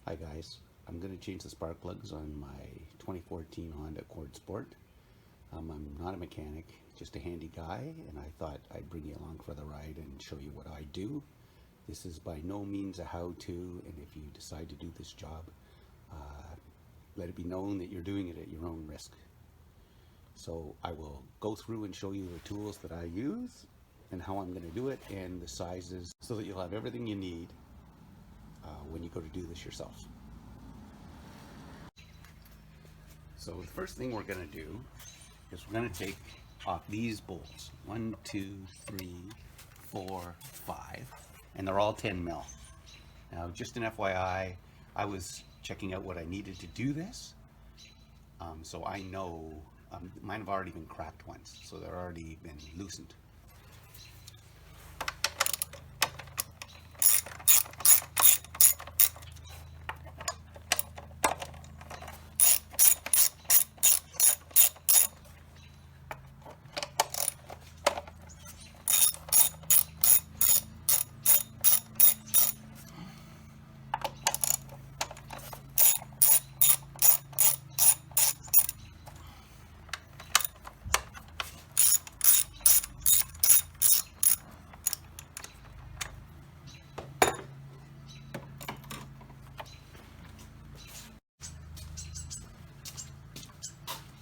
Hi guys, I'm going to change the spark plugs on my 2014 Honda Accord Sport. I'm not a mechanic, just a handy guy, and I thought I'd bring you along for the ride and show you what I do. This is by no means a how-to, and if you decide to do this job, let it be known that you're doing it at your own risk. So I will go through and show you the tools that I use and how I'm going to do it and the sizes so that you'll have everything you need when you go to do this yourself. So the first thing we're going to do is we're going to take off these bolts. 1, 2, 3, 4, 5, and they're all 10 mil. Now, just an FYI, I was checking out what I needed to do this, so I know mine have already been cracked once, so they're already been loosened.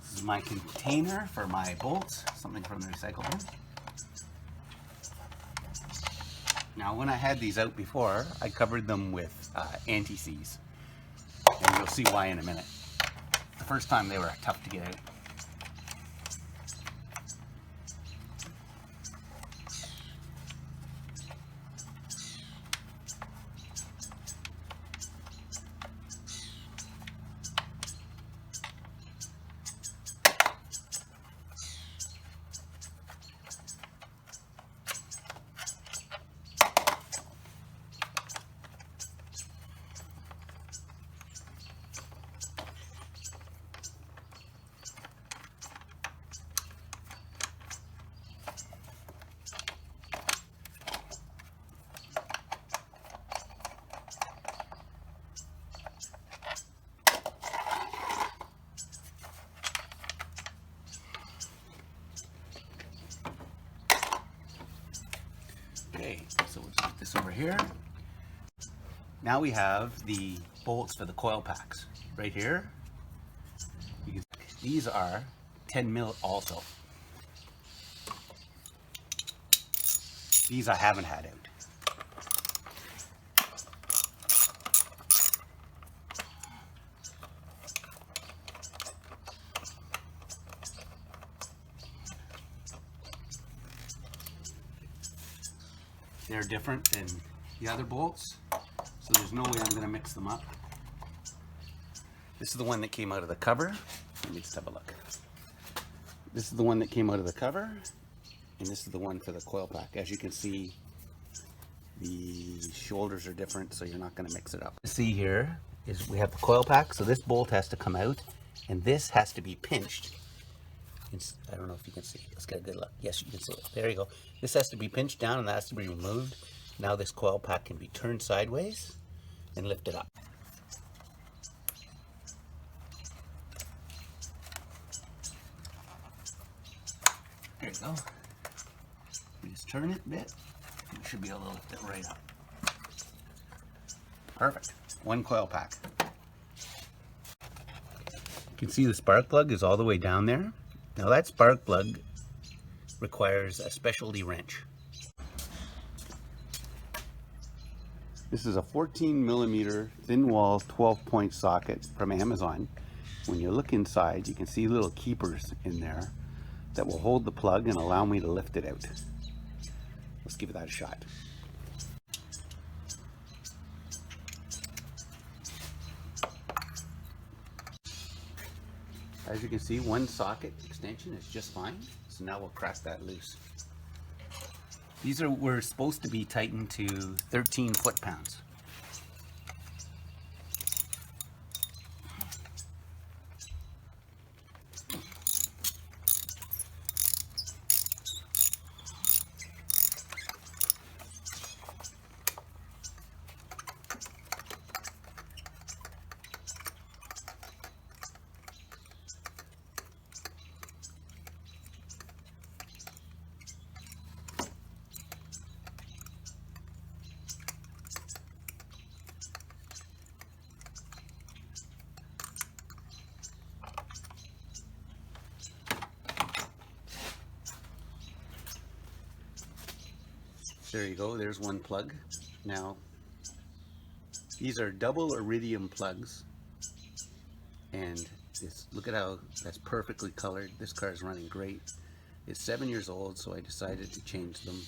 This is my container for my bolts, something from the recycle bin. Now, when I had these out before, I covered them with anti-seize, and you'll see why in a minute. The first time they were tough to get out. Okay, so we'll put this over here. Now we have the bolts for the coil packs. Right here, these are 10 mil also. These I haven't had out. They're different than the other bolts, so there's no way I'm going to mix them up. This is the one that came out of the cover. Let me just have a look. This is the one that came out of the cover, and this is the one for the coil pack. As you can see, the shoulders are different, so you're not going to mix it up. See here is we have the coil pack, so this bolt has to come out, and this has to be pinched. I don't know if you can see. Let's get a good look. Yes, you can see it. There you go. This has to be pinched down and that has to be removed. Now this coil pack can be turned sideways and lifted up. There you go. We just turn it a bit. We should be able to lift it right up. Perfect. One coil pack. You can see the spark plug is all the way down there. Now that spark plug requires a specialty wrench. This is a 14 millimeter thin wall 12-point socket from Amazon. When you look inside, you can see little keepers in there that will hold the plug and allow me to lift it out. Let's give that a shot. As you can see, one socket extension is just fine. So now we'll crack that loose. These were supposed to be tightened to 13 foot-pounds. There you go, there's one plug. Now, these are double iridium plugs, and look at how that's perfectly colored. This car is running great. It's 7 years old, so I decided to change them,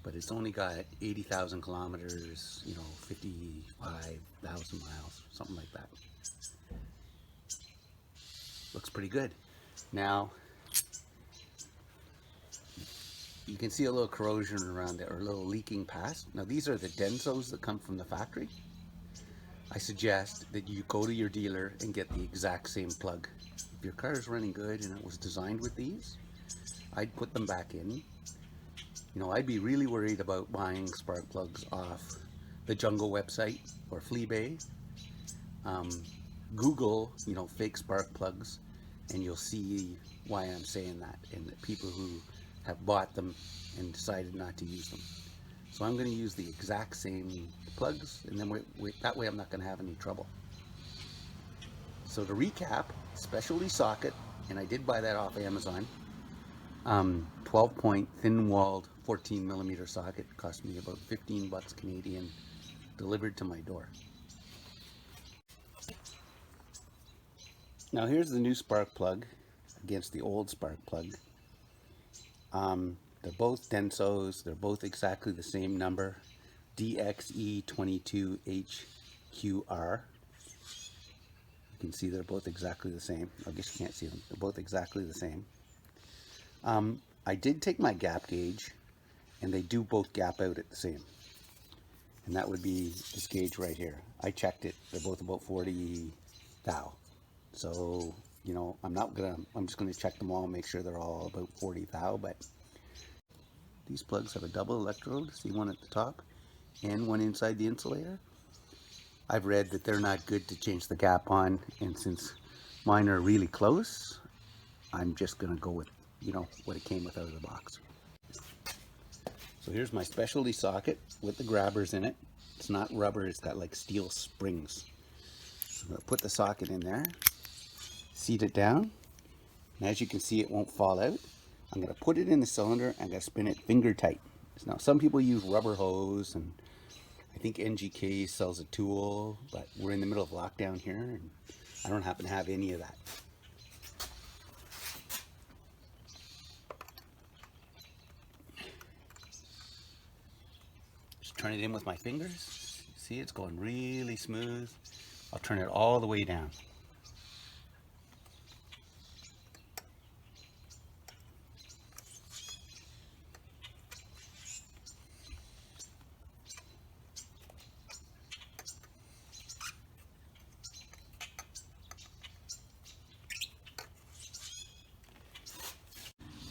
but it's only got 80,000 kilometers, 55,000 miles, something like that. Looks pretty good. Now, you can see a little corrosion around there, or a little leaking past. Now, these are the Densos that come from the factory. I suggest that you go to your dealer and get the exact same plug. If your car is running good and it was designed with these, I'd put them back in. I'd be really worried about buying spark plugs off the Jungle website or Fleabay. Google, fake spark plugs, and you'll see why I'm saying that, and the people who have bought them and decided not to use them. So I'm going to use the exact same plugs, and then that way I'm not going to have any trouble. So to recap, specialty socket, and I did buy that off Amazon. 12-point thin-walled 14mm socket, cost me about 15 bucks Canadian, delivered to my door. Now here's the new spark plug against the old spark plug. They're both Densos. They're both exactly the same number, DXE22HQR. You can see they're both exactly the same. I guess you can't see them. They're both exactly the same. I did take my gap gauge, and they do both gap out at the same. And that would be this gauge right here. I checked it. They're both about 40 thou. So, I'm just gonna check them all and make sure they're all about 40 thou, but these plugs have a double electrode, see one at the top and one inside the insulator. I've read that they're not good to change the gap on, and since mine are really close, I'm just gonna go with, what it came with out of the box. So here's my specialty socket with the grabbers in it. It's not rubber, it's got like steel springs. So I'm gonna put the socket in there, seat it down, and as you can see, it won't fall out. I'm going to put it in the cylinder and I'm going to spin it finger tight. Now, some people use rubber hose, and I think NGK sells a tool, but we're in the middle of lockdown here, and I don't happen to have any of that. Just turn it in with my fingers. See, it's going really smooth. I'll turn it all the way down.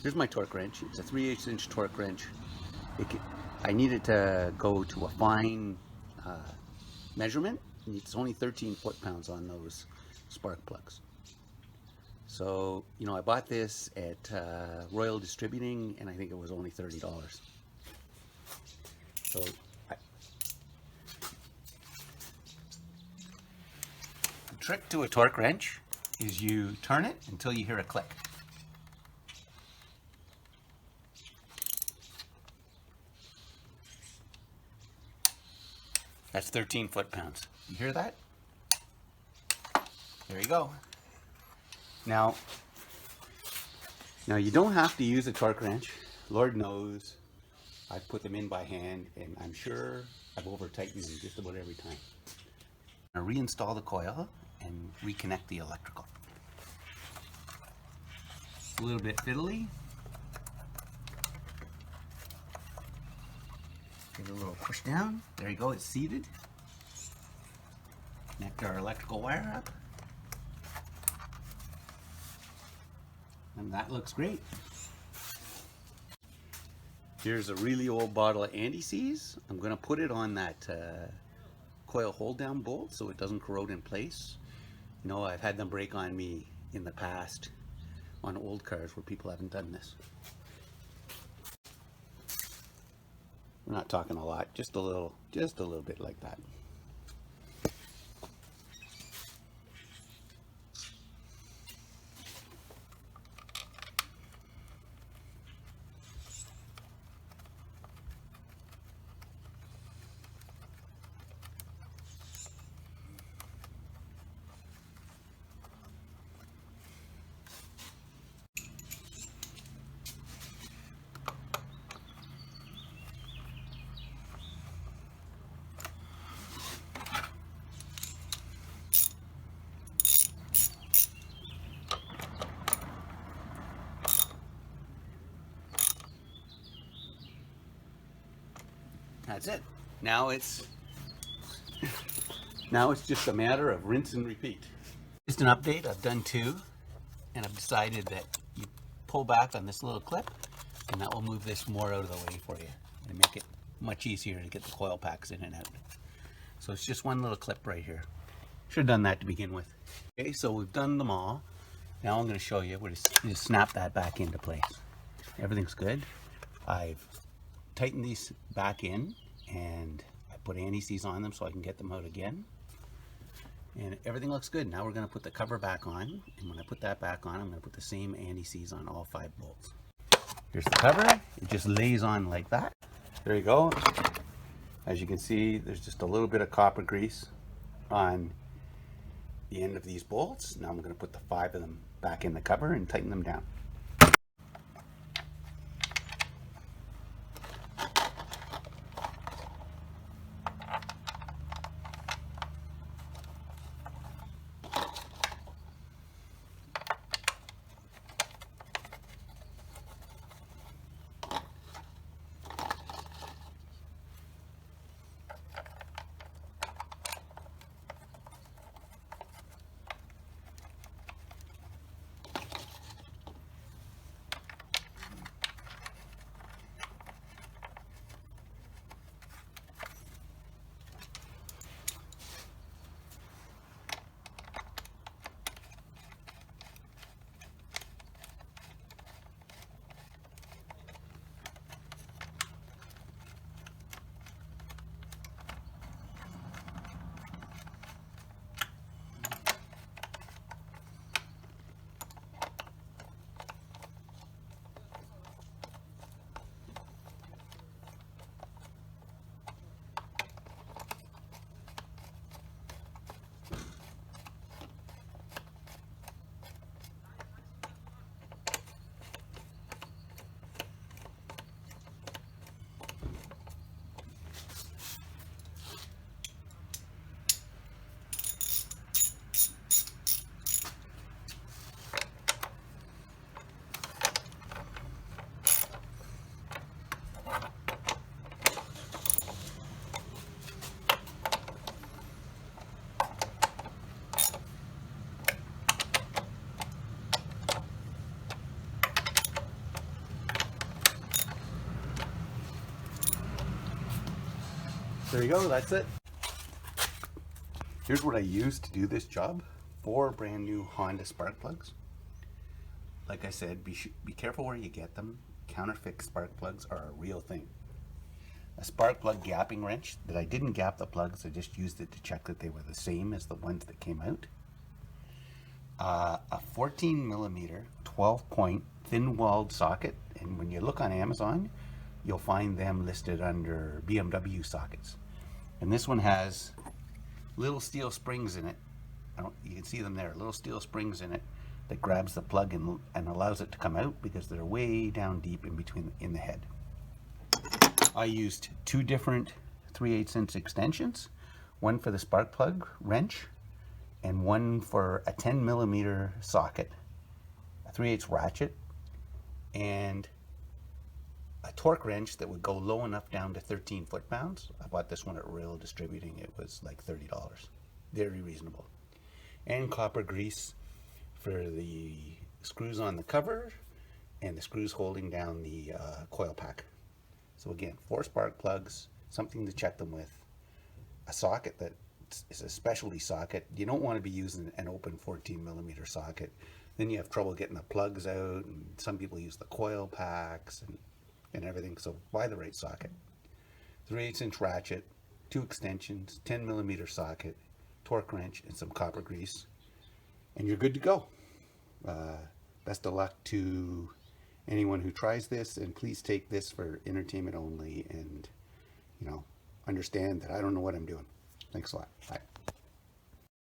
Here's my torque wrench. It's a 3/8 inch torque wrench. I needed to go to a fine measurement. It's only 13 foot-pounds on those spark plugs. So, I bought this at Royal Distributing, and I think it was only $30. So, the trick to a torque wrench is you turn it until you hear a click. That's 13 foot-pounds. You hear that? There you go. Now you don't have to use a torque wrench. Lord knows I've put them in by hand, and I'm sure I've over-tightened them just about every time. I'm going to reinstall the coil and reconnect the electrical. A little bit fiddly. Give it a little push down. There you go, it's seated. Connect our electrical wire up. And that looks great. Here's a really old bottle of anti-seize. I'm going to put it on that coil hold down bolt so it doesn't corrode in place. I've had them break on me in the past on old cars where people haven't done this. We're not talking a lot, just a little bit like that. that's it. Now it's just a matter of rinse and repeat. Just an update, I've done 2, and I've decided that you pull back on this little clip, and that will move this more out of the way for you and make it much easier to get the coil packs in and out. So it's just one little clip right here. Should have done that to begin with. Okay, so we've done them all. Now I'm going to show you where to snap that back into place. Everything's good. I've tightened these back in, and I put anti-seize on them so I can get them out again. And everything looks good. Now we're going to put the cover back on, and when I put that back on, I'm going to put the same anti-seize on all 5 bolts. Here's the cover. It just lays on like that. There you go. As you can see, there's just a little bit of copper grease on the end of these bolts. Now I'm going to put the 5 of them back in the cover and tighten them down. There you go, that's it. Here's what I used to do this job. 4 brand new Honda spark plugs. Like I said, be careful where you get them. Counterfeit spark plugs are a real thing. A spark plug gapping wrench that I didn't gap the plugs, I just used it to check that they were the same as the ones that came out. A 14mm 12-point thin-walled socket, and when you look on Amazon, you'll find them listed under BMW sockets. And this one has little steel springs in it. You can see them there, little steel springs in it that grabs the plug and allows it to come out because they're way down deep in the head. I used 2 different 3/8" extensions, one for the spark plug wrench and one for a 10mm socket, a 3/8 ratchet, and a torque wrench that would go low enough down to 13 foot-pounds. I bought this one at Rail Distributing. It was like $30. Very reasonable. And copper grease for the screws on the cover and the screws holding down the coil pack. So again, 4 spark plugs, something to check them with, a socket that is a specialty socket. You don't want to be using an open 14mm socket. Then you have trouble getting the plugs out, and some people use the coil packs and everything, so buy the right socket. 3/8" ratchet, 2 extensions, 10mm socket, torque wrench, and some copper grease, and you're good to go. Best of luck to anyone who tries this, and please take this for entertainment only, and understand that I don't know what I'm doing. Thanks a lot. Bye.